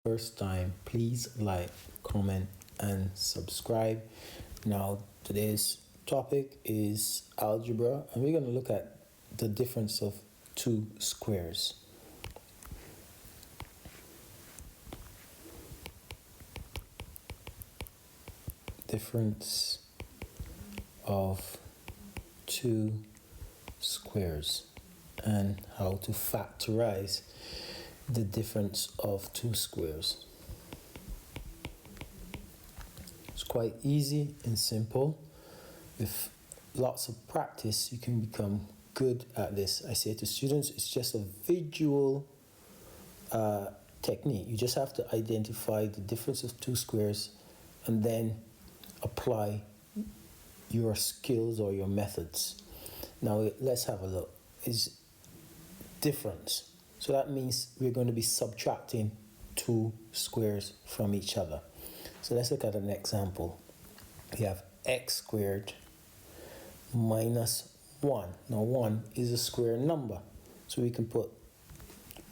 First time, please like, comment, and subscribe. Now, today's topic is algebra, and we're going to look at the difference of two squares. Difference of two squares and how to factorize the difference of two squares. It's quite easy and simple. With lots of practice, you can become good at this. I say to students, it's just a visual technique. You just have to identify the difference of two squares and then apply your skills or your methods. Now let's have a look. Is difference. So that means we're going to be subtracting two squares from each other. So let's look at an example. We have x squared minus 1. Now 1 is a square number, so we can put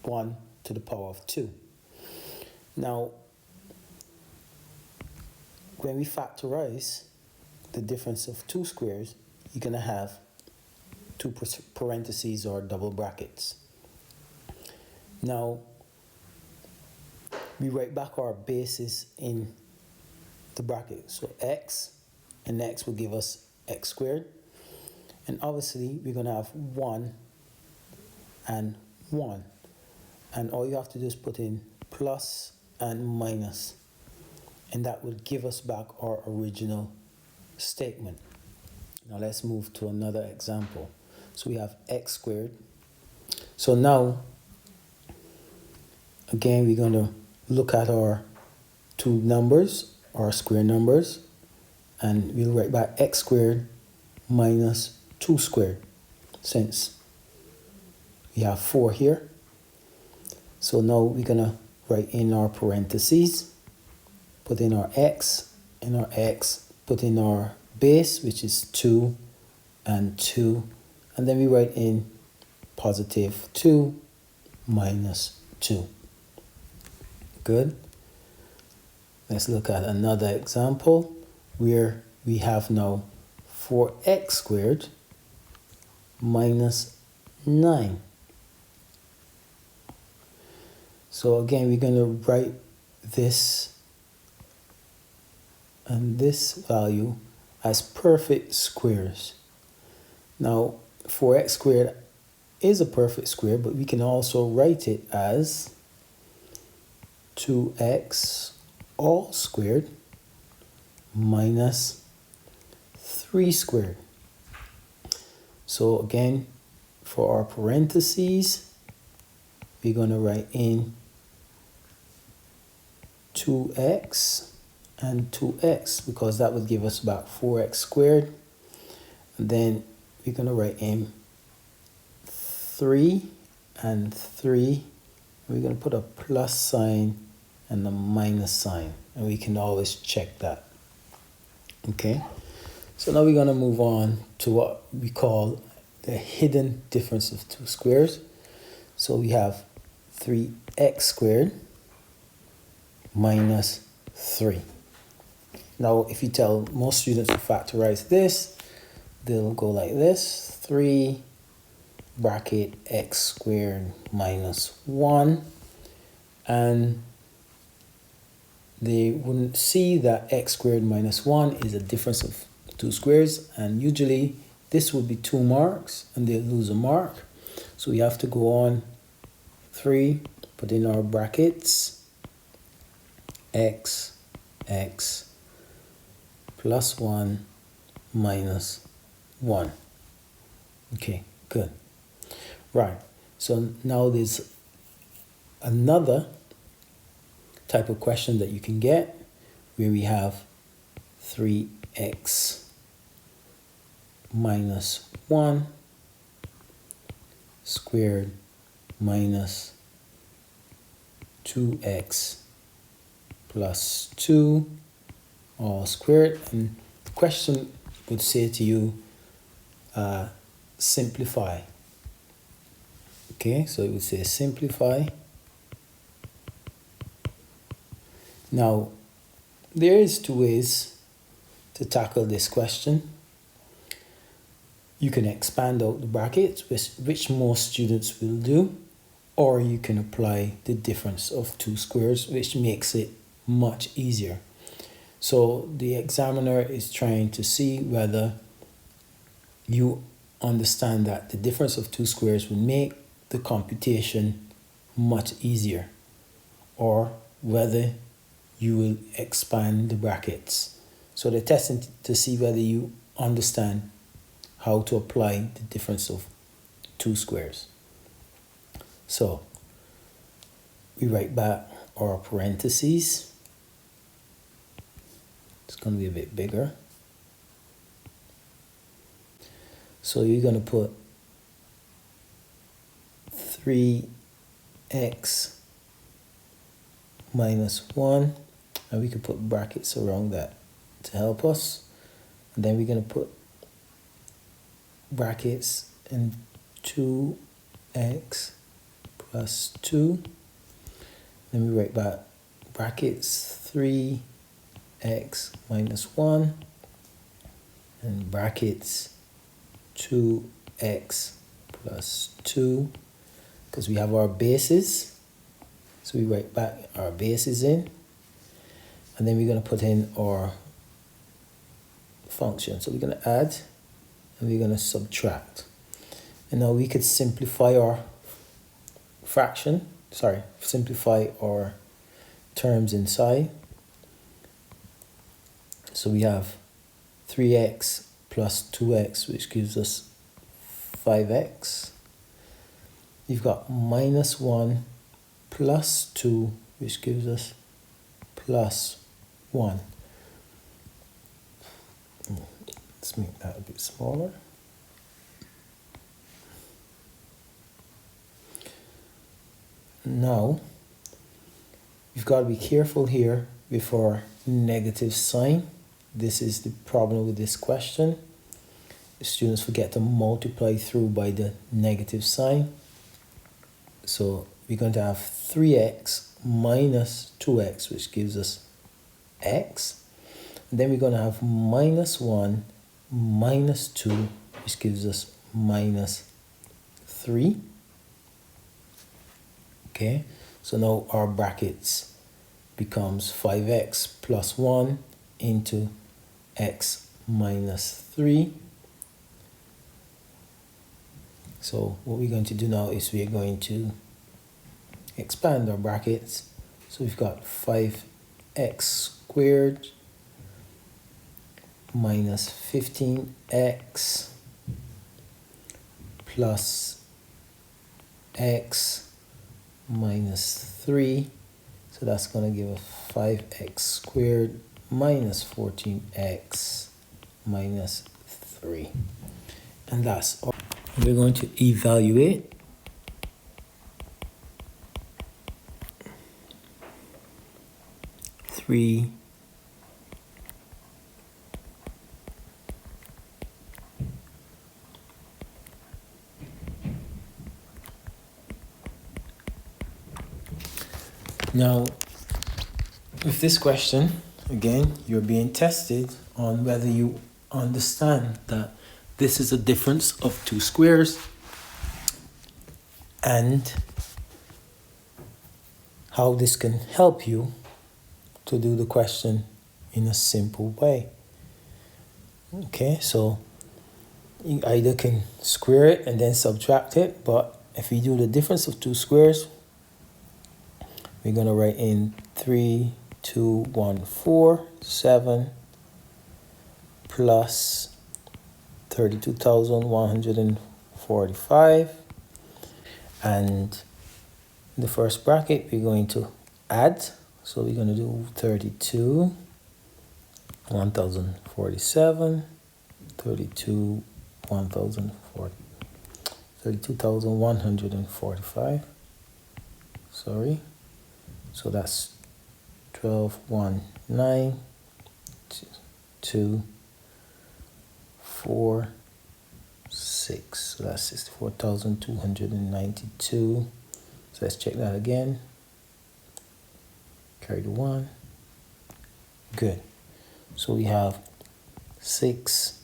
1 to the power of 2. Now, when we factorize the difference of two squares, you're going to have two parentheses or double brackets. Now, we write back our bases in the bracket. So x and x will give us x squared. And obviously, we're going to have 1 and 1. And all you have to do is put in plus and minus. And that will give us back our original statement. Now let's move to another example. So we have x squared. So now, again, we're going to look at our two numbers, our square numbers, and we'll write back x squared minus 2 squared, since we have 4 here. So now we're going to write in our parentheses, put in our x, put in our base, which is 2 and 2, and then we write in positive 2 minus 2. Good. Let's look at another example where we have now 4x squared minus 9. So again, we're going to write this and this value as perfect squares. Now, 4x squared is a perfect square, but we can also write it as 2x all squared minus 3 squared. So again, for our parentheses, we're going to write in 2x and 2x, because that would give us about 4x squared. And then we're going to write in 3 and 3. We're going to put a plus sign and a minus sign, and we can always check that. Okay, so now we're going to move on to what we call the hidden difference of two squares. So we have 3x squared minus 3. Now, if you tell most students to factorize this, they'll go like this: 3 bracket x squared minus 1, and they wouldn't see that x squared minus 1 is a difference of two squares, and usually this would be 2 marks and they'll lose a mark. So we have to go on 3, put in our brackets, x plus 1 minus 1. Okay, good. Right, so now there's another type of question that you can get where we have 3x minus 1 squared minus 2x plus 2 all squared. And the question would say to you, simplify. Okay, so it would say simplify Now, there is two ways to tackle this question. You can expand out the brackets, which most students will do, or you can apply the difference of two squares, which makes it much easier. So the examiner is trying to see whether you understand that the difference of two squares will make the computation much easier, or whether you will expand the brackets. So they're testing to see whether you understand how to apply the difference of two squares. So we write back our parentheses. It's going to be a bit bigger. So you're going to put 3x minus 1, and we could put brackets around that to help us. And then we're going to put brackets in 2x plus 2. Then we write back brackets 3x minus 1 and brackets 2x plus 2, because we have our bases. So we write back our bases in, and then we're going to put in our function. So we're going to add and we're going to subtract. And now we could simplify our simplify our terms inside. So we have 3x plus 2x, which gives us 5x. You've got minus 1 plus 2, which gives us plus 1. Let's make that a bit smaller. Now, you've got to be careful here with our negative sign. This is the problem with this question. Students forget to multiply through by the negative sign. So we're going to have 3x minus 2x, which gives us x. And then we're going to have minus 1 minus 2, which gives us minus 3. Okay, so now our brackets becomes 5x plus 1 into x minus 3. So what we're going to do now is we're going to expand our brackets. So we've got 5x squared minus 15x plus x minus 3. So that's going to give us 5x squared minus 14x minus 3. And that's all. We're going to evaluate. Three Now, with this question, again, you're being tested on whether you understand that this is a difference of two squares and how this can help you to do the question in a simple way. Okay, so you either can square it and then subtract it, but if we do the difference of two squares, we're going to write in 3, 2, 1, 4, 7 plus 32,145. And in the first bracket, we're going to add. So we're going to do 32, 1,047, 32, 32,145. Sorry. So that's 12, 1, 9, 2, 4, 6. So that's 64,292. So let's check that again. Carry the 1. Good. So we have 6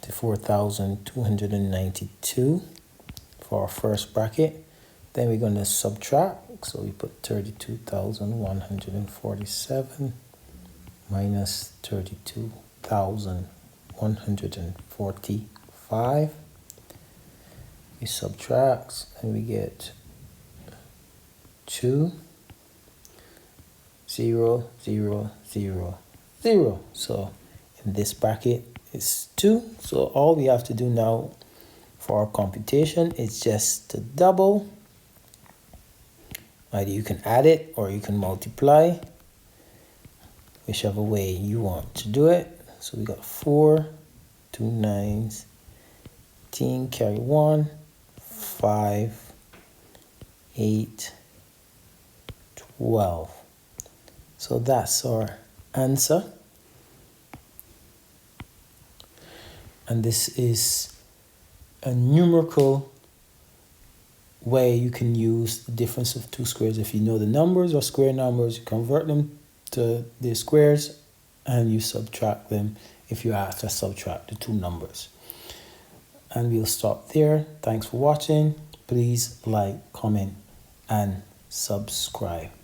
to 4,292 for our first bracket. Then we're going to subtract. So we put 32,147 minus 32,145. We subtract and we get 2, 0, 0, 0, 0. So in this bracket it's 2. So all we have to do now for our computation is just to double. Either you can add it or you can multiply, whichever way you want to do it. So we got 4, 2 9s, 10, carry 1, 5, 8, 12. So that's our answer. And this is a numerical way you can use the difference of two squares. If you know the numbers or square numbers, you convert them to their squares and you subtract them if you have to subtract the two numbers. And we'll stop there. Thanks for watching. Please like, comment, and subscribe.